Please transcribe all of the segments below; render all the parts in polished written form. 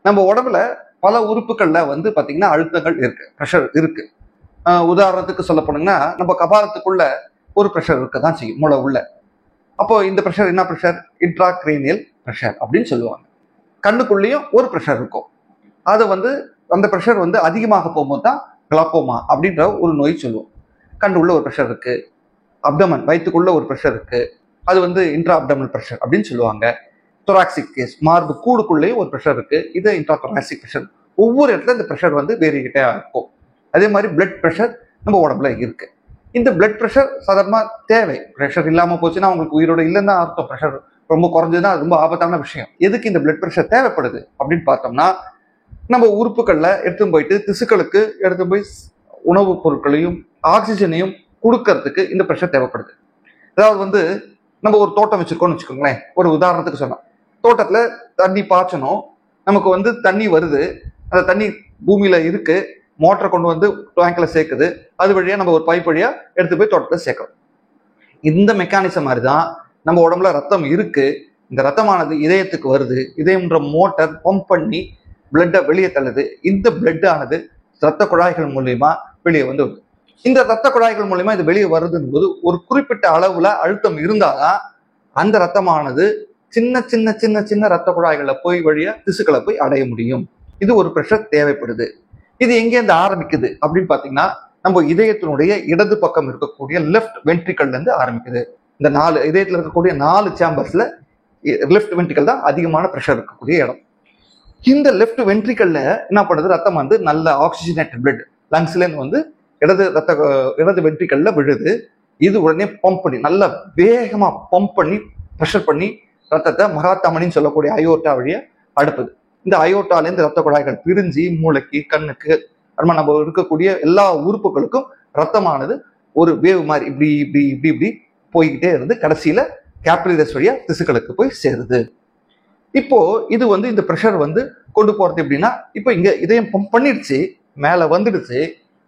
நம்ம உடம்புல பல உறுப்புகள்ல வந்து பாத்தீங்கன்னா அழுத்தங்கள் இருக்கு, ப்ரெஷர் இருக்கு. உதாரணத்துக்கு சொல்ல போனீங்கன்னா நம்ம கபாலத்துக்குள்ள ஒரு ப்ரெஷர் இருக்கதான் செய்யும், மூளை உள்ள. அப்போ இந்த ப்ரெஷர் என்ன ப்ரெஷர்? இன்ட்ராக்ரேனியல் ப்ரெஷர் அப்படின்னு சொல்லுவாங்க. கண்ணுக்குள்ளேயும் ஒரு ப்ரெஷர் இருக்கும். அது வந்து அந்த ப்ரெஷர் வந்து அதிகமாக போகும்போது தான் கிளாக்கோமா அப்படின்ற ஒரு நோய் சொல்லுவோம். கண்ணு உள்ள ஒரு ப்ரெஷர் இருக்கு, அப்டமன் வயிற்றுக்குள்ள ஒரு ப்ரெஷர் இருக்கு, அது வந்து இன்ட்ரா அப்டமல் ப்ரெஷர் அப்படின்னு சொல்லுவாங்க. தொராக்சிக் கேஸ், மார்பு கூடுக்குள்ளேயும் ஒரு ப்ரெஷர் இருக்கு, இது இன்ட்ரா தொராக்சிக் ப்ரெஷர். ஒவ்வொரு இடத்துல இந்த ப்ரெஷர் வந்து வேறிக்கிட்டே இருக்கும். அதே மாதிரி பிளட் ப்ரெஷர் நம்ம உடம்புல இருக்கு. இந்த பிளட் ப்ரெஷர் சாதாரணமா தேவை. ப்ரெஷர் இல்லாம போச்சுன்னா உங்களுக்கு உயிரோட இல்லைன்னு அர்த்தம். ப்ரெஷர் ரொம்ப குறைஞ்சதுன்னா அது ரொம்ப ஆபத்தான விஷயம். எதுக்கு இந்த பிளட் ப்ரெஷர் தேவைப்படுது அப்படின்னு பார்த்தோம்னா, நம்ம உறுப்புகள்ல எடுத்து போயிட்டு திசுக்களுக்கு எடுத்து போய் உணவுப் பொருட்களையும் ஆக்சிஜனையும் கொடுக்கறதுக்கு இந்த ப்ரெஷர் தேவைப்படுது. அதாவது வந்து நம்ம ஒரு தோட்டம் வச்சிருக்கோம்னு வச்சுக்கோங்களேன். ஒரு உதாரணத்துக்கு சொன்னா, தோட்டத்துல தண்ணி பாய்ச்சணும், நமக்கு வந்து தண்ணி வருது, அந்த தண்ணி பூமியில இருக்கு, மோட்டரை கொண்டு வந்து டேங்க்ல சேர்க்குது, அது வழியா நம்ம ஒரு பைப் வழியா எடுத்து போய் தோட்டத்துல சேர்க்கணும். இந்த மெக்கானிசம் மாதிரிதான் நம்ம உடம்புல ரத்தம் இருக்கு. இந்த ரத்தமானது இதயத்துக்கு வருது, இதயம்ன்ற மோட்டர் பம்ப் பண்ணி பிளட்டை வெளியே தள்ளுது. இந்த பிளட் ஆனது ரத்த குழாய்கள் மூலியமா வெளியே வந்து வருது. இந்த ரத்த குழாய்கள் மூலியமா இது வெளியே வருதுன்னு போது ஒரு குறிப்பிட்ட அளவுல அழுத்தம் இருந்தாதான் அந்த ரத்தமானது சின்ன சின்ன சின்ன சின்ன ரத்த குழாய்களை போய் வழியா திசுக்களை போய் அடைய முடியும். இது ஒரு ப்ரெஷர் தேவைப்படுது. இது எங்கேருந்து ஆரம்பிக்குது அப்படின்னு பாத்தீங்கன்னா, நம்ம இதயத்தினுடைய இடது பக்கம் இருக்கக்கூடிய லெஃப்ட் வென்ட்ரிக்கல்ல இருந்து ஆரம்பிக்குது. இந்த இதயத்துல இருக்கக்கூடிய 4 சேம்பர்ஸ்ல லெஃப்ட் வென்ட்ரிக்கல் தான் அதிகமான ப்ரெஷர் இருக்கக்கூடிய இடம். இந்த லெஃப்ட் வென்ட்ரிக்கல்ல என்ன பண்ணுது? ரத்தம் வந்து நல்ல ஆக்சிஜனேட்டட் பிளட் லங்ஸ்ல இருந்து வந்து இடது வென்ட்ரிக்கல்ல விழுது. இது உடனே பம்ப் பண்ணி நல்ல வேகமா பம்ப் பண்ணி ப்ரெஷர் பண்ணி ரத்தத்தை மகாத்தமனின்னு சொல்லக்கூடிய அயோட்டா வழியா அடுப்புது. இந்த அயோட்டால இருந்து ரத்த குழாய்கள் பிரிஞ்சு மூளைக்கு, கண்ணுக்கு, நம்ம இருக்கக்கூடிய எல்லா உறுப்புகளுக்கும் ரத்தமானது ஒரு வேவ் மாதிரி இப்படி இப்படி இப்படி இப்படி போய்கிட்டே இருந்து கடைசியில கேப்லரிஸ் வழியா திசுக்களுக்கு போய் சேருது. இப்போ இது வந்து இந்த ப்ரெஷர் வந்து கொண்டு போறது எப்படின்னா, இப்போ இங்க இதயம் பம்ப் பண்ணிடுச்சு, மேல வந்துடுச்சு.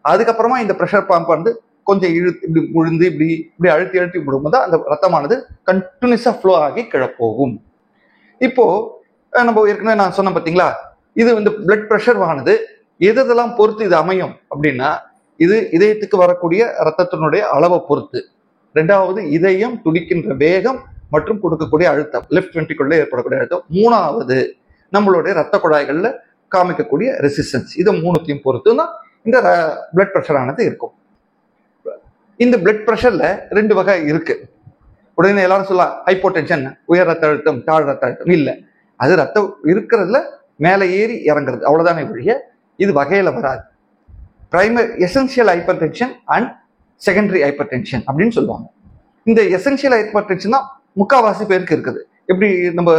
அதுக்கப்புறமா இந்த ப்ரெஷர் பம்ப் வந்து கொஞ்சம் இழுத்து இப்படி விழுந்து இப்படி இப்படி அழுத்தி அழுத்தி விடும்போது அந்த ரத்தமானது கண்டினியூஸா ஃப்ளோ ஆகி கீழே போகும். இப்போ நம்ம ஏற்கனவே நான் சொன்னேன் பார்த்தீங்களா, இது வந்து பிளட் ப்ரெஷர் ஆனது எதெல்லாம் பொறுத்து இது அமையும் அப்படின்னா, இது இதயத்துக்கு வரக்கூடிய ரத்தத்தினுடைய அளவை பொறுத்து. ரெண்டாவது இதயம் துடிக்கின்ற வேகம் மற்றும் கொடுக்கக்கூடிய அழுத்தம், லெஃப்ட் வென்ட்ரிக்குள்ள ஏற்படக்கூடிய அழுத்தம். மூணாவது நம்மளுடைய ரத்த குழாய்கள்ல காமிக்கக்கூடிய ரெசிஸ்டன்ஸ். இதை மூணுத்தையும் பொறுத்து தான் இந்த பிளட் ப்ரெஷர் ஆனது இருக்கும். இந்த பிளட் ப்ரெஷர்ல 2 வகை இருக்கு. உடனே எல்லாரும் சொல்லலாம் ஹைப்போடென்ஷன், உயர் ரத்த அழுத்தம், தாழ் ரத்த அழுத்தம். இல்ல, அது ரத்தம் இருக்கிறதுல மேலே ஏறி இறங்குறது, அவ்வளவுதானே வழிய இது வகையில வராது. Primary essential hyper tension and secondary hyper tension அப்படின்னு சொல்லுவாங்க. இந்த எசென்சியல் ஹைப்பர் டென்ஷன் தான் முக்காவாசி பேருக்கு இருக்குது. எப்படி நம்ம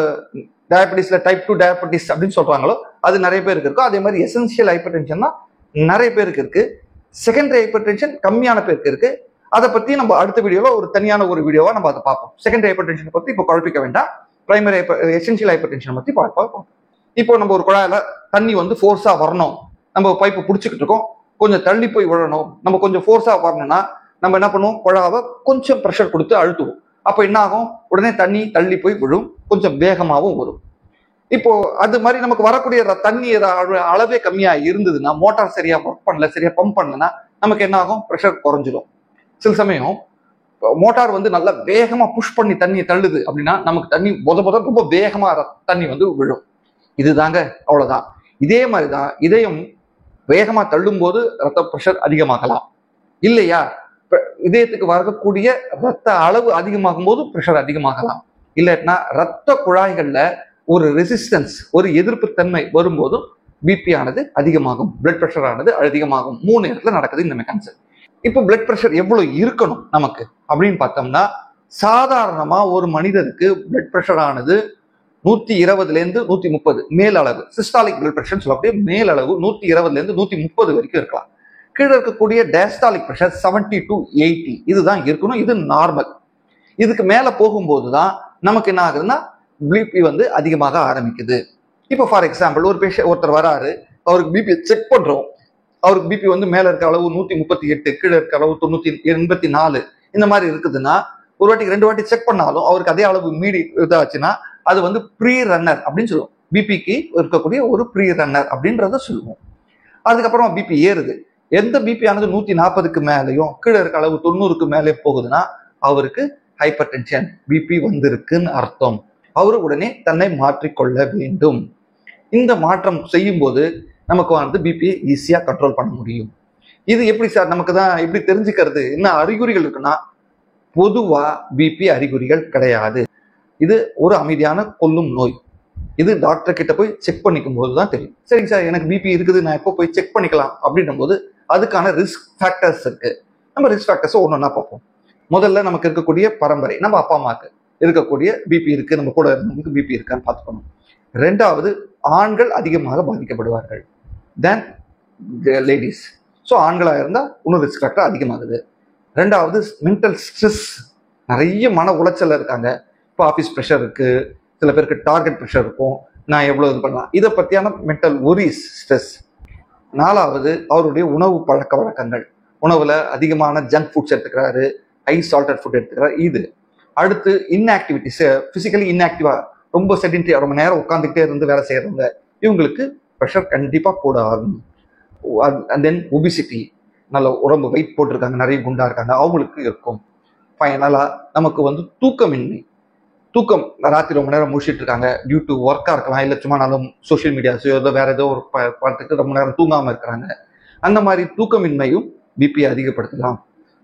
டயபெட்டிஸ்ல டைப் 2 டயபெட்டிஸ் அப்படின்னு சொல்றாங்களோ அது நிறைய பேருக்கு இருக்கும். அதே மாதிரி எசென்சியல் ஹைப்பர் டென்ஷன் தான் நிறைய பேருக்கு இருக்கு. செகண்டரி ஹைப்பர் டென்ஷன் கம்மியான பேருக்கு இருக்கு. அதை பத்தி நம்ம அடுத்த வீடியோல ஒரு தனியான ஒரு வீடியோவா நம்ம அதை பார்ப்போம். செகண்டரி ஹைப்பர் டென்ஷனை பத்தி இப்போ குழப்பிக்க வேண்டாம். பிரைமரி எசென்சியல் ஹைப்பர் டென்ஷன் பத்தி பார்ப்போம். இப்போ நம்ம ஒரு குழாயில தண்ணி வந்து ஃபோர்ஸா வரணும், நம்ம பைப்பை பிடிச்சிக்கிட்டு இருக்கோம், கொஞ்சம் தள்ளி போய் விழணும், நம்ம கொஞ்சம் ஃபோர்ஸா வரணும்னா நம்ம என்ன பண்ணுவோம்? குழாவை கொஞ்சம் ப்ரெஷர் கொடுத்து அழுத்துவோம். அப்போ என்ன ஆகும்? உடனே தண்ணி தள்ளி போய் விழும், கொஞ்சம் வேகமாகவும் வரும். இப்போ அது மாதிரி நமக்கு வரக்கூடிய தண்ணி அளவே கம்மியா இருந்ததுன்னா, மோட்டார் சரியா ஒர்க் பண்ணல, சரியா பம்ப் பண்ணலன்னா நமக்கு என்ன ஆகும்? ப்ரெஷர் குறைஞ்சிடும். சில சமயம் மோட்டார் வந்து நல்லா வேகமா புஷ் பண்ணி தண்ணியை தள்ளுது அப்படின்னா நமக்கு தண்ணி ரொம்ப வேகமா தண்ணி வந்து விழும். இதுதாங்க, அவ்வளவுதான். இதே மாதிரிதான் இதயம் வேகமா தள்ளும் போது ரத்த ப்ரெஷர் அதிகமாகலாம். இல்லையா, இதயத்துக்கு வரக்கூடிய ரத்த அளவு அதிகமாகும் போது ப்ரெஷர் அதிகமாகலாம். இல்லைன்னா ரத்த குழாய்கள்ல ஒரு ரெசிஸ்டன்ஸ், ஒரு எதிர்ப்பு தன்மை வரும்போதும் பிபி ஆனது அதிகமாகும், பிளட் ப்ரெஷர் ஆனது அதிகமாகும். 3 இடத்துல நடக்குது இந்த மெக்கானிசம். இப்போ பிளட் ப்ரெஷர் எவ்வளவு இருக்கணும் நமக்கு அப்படின்னு பார்த்தோம்னா, சாதாரணமா ஒரு மனிதருக்கு பிளட் ப்ரெஷர் ஆனது 120ல இருந்து 130 மேல் அளவு, சிஸ்டாலிக் பிளட் ப்ரெஷர் சொல்லக்கூடிய மேல் அளவு 120ல இருந்து 130 வரைக்கும் இருக்கலாம். கீழே இருக்கக்கூடிய டயஸ்டாலிக் ப்ரெஷர் 70 to 80 இதுதான் இருக்கணும். இது நார்மல். இதுக்கு மேல போகும்போது தான் நமக்கு என்ன ஆகுதுன்னா பிபி வந்து அதிகமாக ஆரம்பிக்குது. இப்போ ஃபார் எக்ஸாம்பிள் ஒருத்தர் வராரு, அவருக்கு பிபி செக் பண்றோம். அவருக்கு பிபி வந்து மேல இருக்க அளவு 138, கீழே இருக்க அளவு 984 இந்த மாதிரி இருக்குதுன்னா, ஒரு வாட்டிக்கு 2 வாட்டி செக் பண்ணாலும் அவருக்கு அதே அளவு மீடி இதாச்சுன்னா அது வந்து ப்ரீ ரன்னர் அப்படின்னு சொல்லுவோம். பிபிக்கு இருக்கக்கூடிய ஒரு ப்ரீ ரன்னர் அப்படின்றத சொல்லுவோம். அதுக்கப்புறமா பிபி ஏறுது. எந்த பிபி ஆனது 140க்கு மேலேயும் கீழே இருக்க அளவு 90க்கு மேலே போகுதுன்னா அவருக்கு ஹைப்பர் டென்ஷன் பிபி வந்திருக்குன்னு அர்த்தம். அவரு உடனே தன்னை மாற்றிக்கொள்ள வேண்டும். இந்த மாற்றம் செய்யும் போது நமக்கு வந்து பிபியை ஈஸியா கண்ட்ரோல் பண்ண முடியும். இது எப்படி சார் நமக்கு தான் எப்படி தெரிஞ்சுக்கிறது? என்ன அறிகுறிகள் இருக்குன்னா, பொதுவா பிபி அறிகுறிகள் கிடையாது. இது ஒரு அமைதியான கொல்லும் நோய். இது டாக்டர் கிட்ட போய் செக் பண்ணிக்கும் போது தான் தெரியும். சரிங்க சார், எனக்கு பிபி இருக்குது, நான் எப்போ போய் செக் பண்ணிக்கலாம் அப்படின்னும் போது அதுக்கான ரிஸ்க் ஃபேக்டர்ஸ் இருக்கு. நம்ம ரிஸ்க் ஃபேக்டர்ஸை ஒன்னொன்னா பார்ப்போம். முதல்ல நமக்கு இருக்கக்கூடிய பரம்பரை, நம்ம அப்பா அம்மாவுக்கு இருக்கக்கூடிய பிபி இருக்கு, நம்ம கூட இருந்தவங்களுக்கு பிபி இருக்கான்னு பார்த்துக்கணும். ரெண்டாவது, ஆண்கள் அதிகமாக பாதிக்கப்படுவார்கள் தென் லேடிஸ். ஸோ ஆண்களாக இருந்தால் இன்னும் ரிஸ்க் ஃபேக்டர் அதிகமாகுது. ரெண்டாவது, மென்டல் ஸ்ட்ரெஸ், நிறைய மன உளைச்சல் இருக்காங்க. இப்போ ஆஃபீஸ் ப்ரெஷர் இருக்கு, சில பேருக்கு டார்கெட் ப்ரெஷர் இருக்கும், நான் எவ்வளோ இது பண்ணலாம், இதை பற்றியான மென்டல் ஒரிஸ், ஸ்ட்ரெஸ். நாலாவது, அவருடைய உணவு பழக்க வழக்கங்கள், உணவுல அதிகமான ஜங்க் ஃபுட்ஸ் எடுத்துக்கிறாரு, ஹை சால்டட் ஃபுட் எடுத்துக்கிறாரு. இது அடுத்து இன்ஆக்டிவிட்டிஸ், பிசிக்கலி இன்ஆக்டிவா, ரொம்ப செடென்டரி, ரொம்ப நேரம் உட்காந்துக்கிட்டே இருந்து வேலை செய்யறவங்க, இவங்களுக்கு ப்ரெஷர் கண்டிப்பாக கூட ஆகும். அண்ட் தென் ஒபிசிட்டி, நல்ல உடம்பு வெயிட் போட்டிருக்காங்க, நிறைய குண்டா இருக்காங்க, அவங்களுக்கு இருக்கும். ஃபைனலாக நமக்கு வந்து தூக்கமின்மை, தூக்கம் ராத்திரி ரொம்ப நேரம் முடிச்சுட்டு இருக்காங்க, டியூ டு ஒர்க்காக இருக்கலாம், இல்லை சும்மா நாளும் சோஷியல் மீடியாஸோ ஏதோ வேற ஏதோ ஒரு பார்த்துட்டு ரொம்ப நேரம் தூங்காமல் இருக்கிறாங்க. அந்த மாதிரி தூக்கமின்மையும் பிபியை அதிகப்படுத்தலாம்.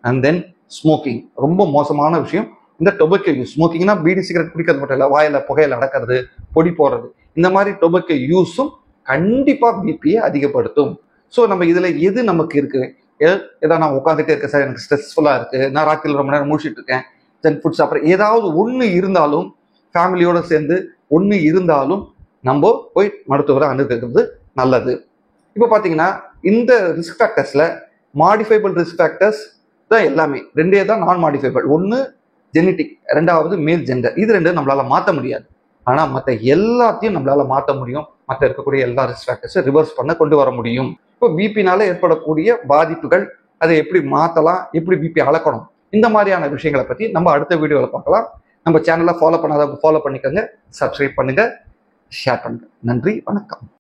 அண்ட் தென் ஸ்மோக்கிங், ரொம்ப மோசமான விஷயம். இந்த டொபக்கோ யூஸ், ஸ்மோக்கிங்னா பீடி சிகரெட் பிடிக்கிறது மட்டும் இல்லை, வாயில புகையில அடக்கிறது, பொடி போடுறது, இந்த மாதிரி டொபக்கோ யூஸும் கண்டிப்பாக பிபியை அதிகப்படுத்தும். ஸோ நம்ம இதில் எது நமக்கு இருக்கு? ஏதோ நான் உட்காந்துட்டே இருக்கேன் சார், எனக்கு ஸ்ட்ரெஸ்ஃபுல்லாக இருக்கு, நான் ராத்திரியில் ரொம்ப நேரம் முடிச்சுட்டு இருக்கேன், ஜங்க் ஃபுட் சாப்பிட்ற, ஏதாவது ஒன்று இருந்தாலும் ஃபேமிலியோட சேர்ந்து ஒன்று இருந்தாலும் நம்ம போய் மருத்துவரை அணுகிறது நல்லது. இப்போ பார்த்தீங்கன்னா இந்த ரிஸ்க் ஃபேக்டர்ஸில் மாடிஃபைபிள் ரிஸ்க் ஃபேக்டர்ஸ் தான் எல்லாமே. ரெண்டே தான் நான் மாடிஃபைபிள். ஒன்று ஜெனட்டிக், ரெண்டாவது மேல் ஜெண்டர். இது ரெண்டு நம்மளால மாற்ற முடியாது. ஆனால் மற்ற எல்லாத்தையும் நம்மளால மாற்ற முடியும். மற்ற இருக்கக்கூடிய எல்லா ரிஸ்க் ஃபேக்டர்ஸை ரிவர்ஸ் பண்ண கொண்டு வர முடியும். இப்போ பிபினால ஏற்படக்கூடிய பாதிப்புகள், அதை எப்படி மாற்றலாம், எப்படி பிபி அளக்கணும், இந்த மாதிரியான விஷயங்களை பற்றி நம்ம அடுத்த வீடியோவில் பார்க்கலாம். நம்ம சேனலை ஃபாலோ பண்ணாத ஃபாலோ பண்ணிக்கோங்க, சப்ஸ்கிரைப் பண்ணுங்க, ஷேர் பண்ணுங்க. நன்றி, வணக்கம்.